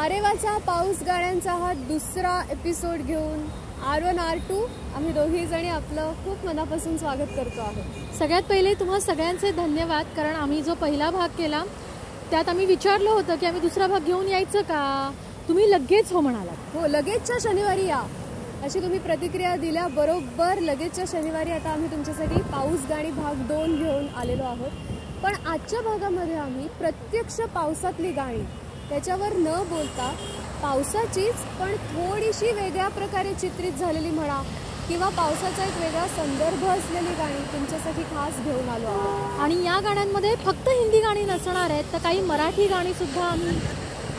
आरेवाचा पाऊस गाण्यांचा हा दुसरा एपिसोड घेऊन R1 R2 आम्ही दोघी जणी आपलं खूप मनापासून स्वागत करतो आहोत. सगळ्यात पहिले तुम्हा सगळ्यांचे धन्यवाद, कारण आम्ही जो पहिला भाग केला त्यात आम्ही विचारलं होतं की आम्ही दुसरा भाग घेऊन यायचं का, तुम्ही लगेच हो म्हणालात. हो, लगेचच्या शनिवारी या अशी तुम्ही प्रतिक्रिया दिल्या. बरोबर लगेचच्या शनिवारी आता आम्ही तुमच्यासाठी पाऊस गाणी भाग 2 घेऊन आलेलो आहोत. पण आजच्या भागामध्ये आम्ही प्रत्यक्ष पावसातली गाणी त्याच्यावर न बोलता पावसाचीच पण थोडीशी वेगळ्या प्रकारे चित्रित झालेली म्हणा किंवा पावसाचा एक वेगळा संदर्भ असलेली गाणी तुमच्यासाठी खास घेऊन आलो आहोत. आणि या गाण्यांमध्ये फक्त हिंदी गाणी नसणार आहेत, तर काही मराठी गाणी सुद्धा आम्ही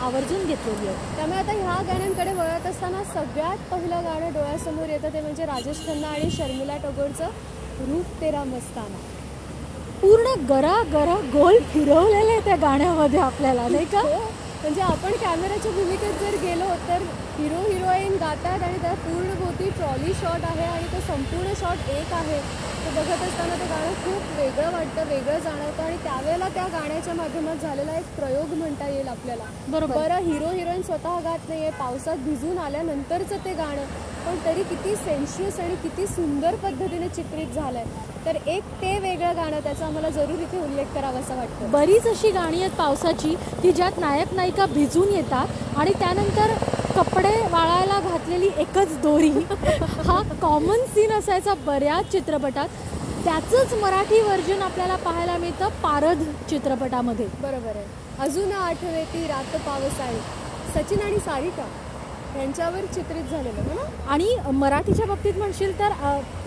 आवर्जून घेतलेली आहेत. त्यामुळे आता ह्या गाण्यांकडे वळत असताना सगळ्यात पहिलं गाणं डोळ्यासमोर येतं ते म्हणजे राजेश खन्ना आणि शर्मिला टगोरचं रूप तेरा मस्ताना. पूर्ण गरा गरा गोल फिरवलेलं आहे त्या गाण्यामध्ये आपल्याला, नाही का? म्हणजे आपण कॅमेऱ्याच्या भूमिकेत जर गेलो तर हिरो हिरोईन गातात आणि त्या पूर्ण भोवती ट्रॉली शॉट आहे आणि तो संपूर्ण शॉट एक आहे. ते बघत असताना ते गाणं खूप वेगळं वाटतं, वेगळं जाणवतं आणि त्यावेळेला त्या गाण्याच्या माध्यमात झालेला एक प्रयोग म्हणता येईल आपल्याला. बरं हिरो हिरोईन स्वतः गात नाही आहे, पावसात भिजून आल्यानंतरचं ते गाणं, पण तरी किती सेन्शियस आणि किती सुंदर पद्धतीने चित्रित झालं आहे. तर एक ते वेगळं गाणं त्याचा आम्हाला जरूर इथे उल्लेख करावासा वाटतो. बरीच अशी गाणी आहेत पावसाची की ज्यात नायक नायिका भिजून येतात आणि त्यानंतर कपडे वाळायला घातलेली एकच दोरी हा कॉमन सीन असायचा बऱ्याच चित्रपटात. त्याचंच मराठी व्हर्जन आपल्याला पाहायला मिळतं पारध चित्रपटामध्ये. बरोबर आहे. अजून आठवे ती रात पावसाळी, सचिन आणि सारिका यांच्यावर चित्रित झालेलं ना. आणि मराठीच्या बाबतीत म्हणशील तर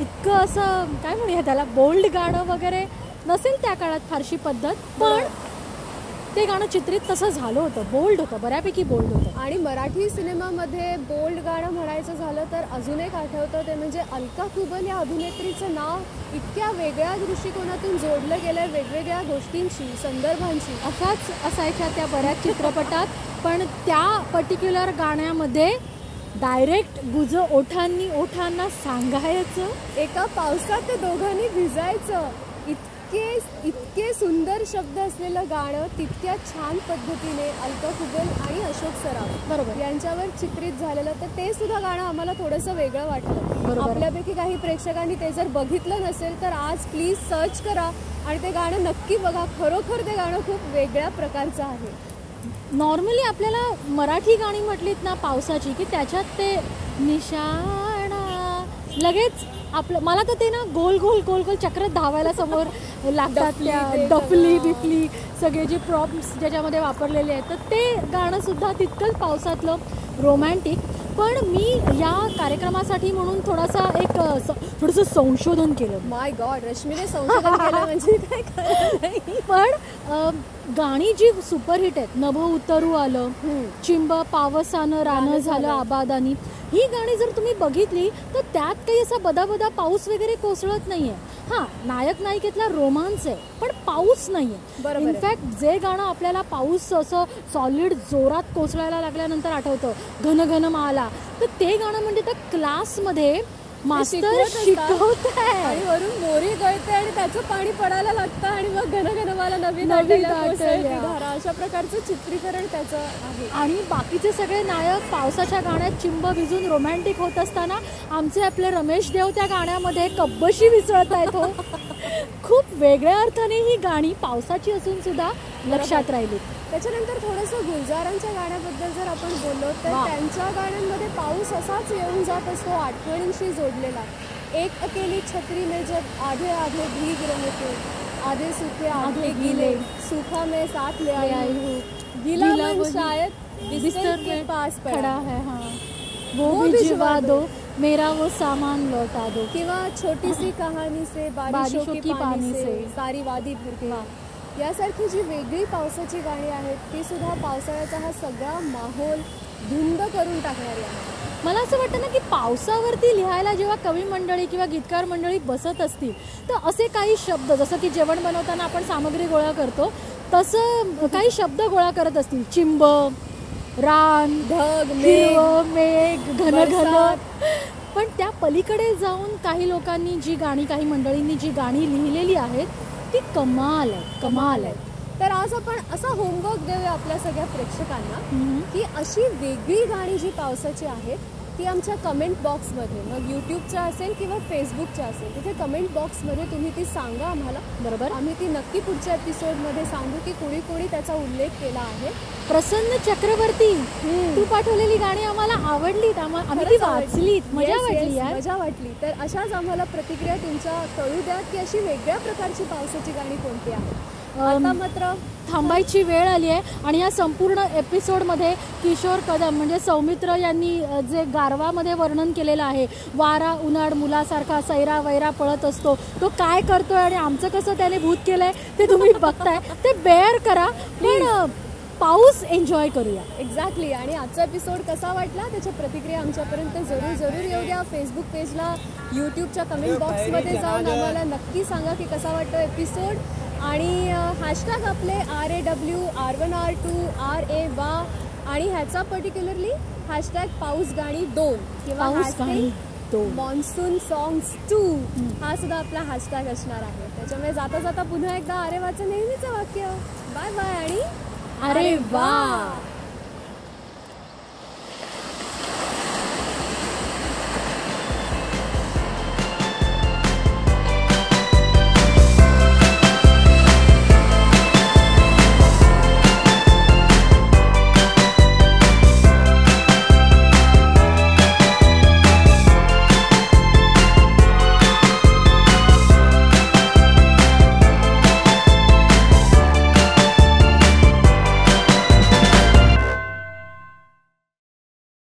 इतकं असं काय म्हणूया त्याला बोल्ड गाणं वगैरे नसेल त्या काळात फारशी पद्धत, पण ते गाणं चित्रित तसं झालं होतं, बोल्ड होतं, बऱ्यापैकी बोल्ड होतं. आणि मराठी सिनेमामध्ये बोल्ड गाणं म्हणायचं झालं तर अजून एक आठवतं ते म्हणजे अलका कुबल या अभिनेत्रीचं नाव इतक्या वेगळ्या दृष्टिकोनातून जोडलं गेलं आहे, वेगवेगळ्या गोष्टींशी, संदर्भांशी. अशाच असायच्या त्या बऱ्याच चित्रपटात, पण त्या पर्टिक्युलर गाण्यामध्ये डायरेक्ट गुज ओठांनी ओठांना सांगायचं, एका पावसात ते दोघांनी भिजायचं. इतके सुंदर शब्द असलेलं गाणं तितक्या छान पद्धतीने अलका कुबल आणि अशोक सराफ बरोबर यांच्यावर चित्रित झालेलं. तर ते सुद्धा गाणं आम्हाला थोडंसं वेगळं वाटलं. आपल्यापैकी काही प्रेक्षकांनी ते जर बघितलं नसेल तर आज प्लीज सर्च करा आणि ते गाणं नक्की बघा. खरोखर ते गाणं खूप वेगळ्या प्रकारचं आहे. नॉर्मली आपल्याला मराठी गाणी म्हटलीत ना पावसाची की त्याच्यात ते निशाणा लगेच आपलं, मला तर ते ना गोल गोल गोल गोल चक्रत धावायला समोर लागतात. त्या डफली बिफली सगळे जे प्रॉप्स ज्याच्यामध्ये वापरलेले आहेत, तर ते गाणं सुद्धा तितकंच पावसातलं रोमॅन्टिक. पण मी या कार्यक्रमासाठी म्हणून थोडंसं संशोधन केलं. माय गॉड, रश्मीने संशोधन केलं म्हणजे काय खरं नाही. पण गाणी जी सुपरहिट आहेत, नभ उतरू आलं, चिंब पावसानं रानं झालं आबादानी, ही गाणी जर तुम्ही बघितली तर त्यात काही असा बदाबदा पाऊस वगैरे कोसळत नाहीये. हां, नायक नायिकेतला रोमांस आहे पण पाऊस नाहीये. इनफॅक्ट जे गाणं आपल्याला पाऊस असं सॉलिड जोरात कोसळायला लागल्यानंतर आठवतं, घन घन माला, तर ते गाणं म्हणजे त्या क्लासमध्ये मास्टर शिकवताय आणि वरून मोरी गळते आणि त्याचं पाणी पडायला लागतं आणि मग घन घन मला नवीन अशा प्रकारचं चित्रीकरण त्याचं आहे. आणि बाकीचे सगळे नायक पावसाच्या गाण्यात चिंब भिजून रोमॅन्टिक होत असताना आमचे आपले रमेश देव त्या गाण्यामध्ये कब्बशी विसळत आहेत. हो, खूप वेगळ्या अर्थाने ही गाणी पावसाची असून सुद्धा लक्षात राहिली. त्याच्यानंतर थोडंसं गुलजारांच्या गाण्याबद्दल जर आपण बोललो तर त्यांच्या गाण्यांमध्ये पाऊस असाच येऊन जात असतो, आठवणींशी जोडलेला. एक अकेली छत्री में जब आधे आधे भीग रहे थे, आधे सूखे आधे गीले, सूखा में साथ ले आई हूँ, गीला मन शायद बिस्तर के पास पड़ा है, हाँ वो भी जिवा दो, मेरा वो सामान लौटा दो, किंवा छोटी सी कहानी से बारिशों की पानी से सारी वादी भर के, यासारखी जी वेगळी पावसाची गाणी आहेत ती सुद्धा पावसाळ्याचा हा सगळा माहोल धुंद करून टाकणारी आहे. मला असं वाटतं ना की पावसावरती लिहायला जेव्हा कवी मंडळी किंवा गीतकार मंडळी बसत असतील तर असे काही शब्द, जसं की जेवण बनवताना आपण सामग्री गोळा करतो तसं काही शब्द गोळा करत असतील. चिंब, रान, ढग, मेघ, घन घन. पण त्या पलीकडे जाऊन काही लोकांनी जी गाणी, काही मंडळींनी जी गाणी लिहिलेली आहेत ती कमाल आहे. तर आज आपण असा होमवर्क देऊया आपल्या सगळ्या प्रेक्षकांना की अशी वेगळी गाणी जी पावसाची आहेत ती आमच्या कमेंट बॉक्समध्ये, मग यूट्यूबच्या असेल किंवा फेसबुकच्या असेल, तिथे कमेंट बॉक्समध्ये तुम्ही ती सांगा आम्हाला. बरोबर. आम्ही ती नक्की पुढच्या एपिसोडमध्ये सांगू की कोणी कोणी त्याचा उल्लेख केला आहे. प्रसन्न चक्रवर्ती, तू पाठवलेली गाणी आम्हाला आवडलीत, आम्ही ती वाचलीत, मजा वाटली यार. मजा वाटली. तर अशाच आम्हाला प्रतिक्रिया तुमच्या कळू द्या की अशी वेगळ्या प्रकारची पावसाची गाणी कोणती आहेत. आता मात्र थांबायची वेळ आली आहे आणि या संपूर्ण एपिसोडमध्ये किशोर कदम म्हणजे सौमित्र यांनी जे गारवामध्ये वर्णन केलेलं आहे, वारा उन्हाळ मुलासारखा सैरा वैरा पळत असतो, तो काय करतोय आणि आमचं कसं त्याने भूत केलंय ते तुम्ही बघताय, ते बेअर करा, पण पाऊस एन्जॉय करूया. एक्झॅक्टली. आणि आजचा एपिसोड कसा वाटला त्याच्या प्रतिक्रिया आमच्यापर्यंत जरूर येऊ द्या. फेसबुक पेजला, यूट्यूबच्या कमेंट बॉक्समध्ये जाऊन आम्हाला नक्की सांगा की कसा वाटतो एपिसोड. आणि हॅशटॅग आपले RAWR1R2RA वा आणि ह्याचा पर्टिक्युलरली हॅशटॅग पाऊस गाणी 2 किंवा मॉन्सून सॉंग्स 2 हा सुद्धा आपला हॅशटॅग असणार आहे. त्याच्यामुळे जाता जाता पुन्हा एकदा अरे वाचं नेहमीचं वाक्य, बाय बाय आणि अरे वा.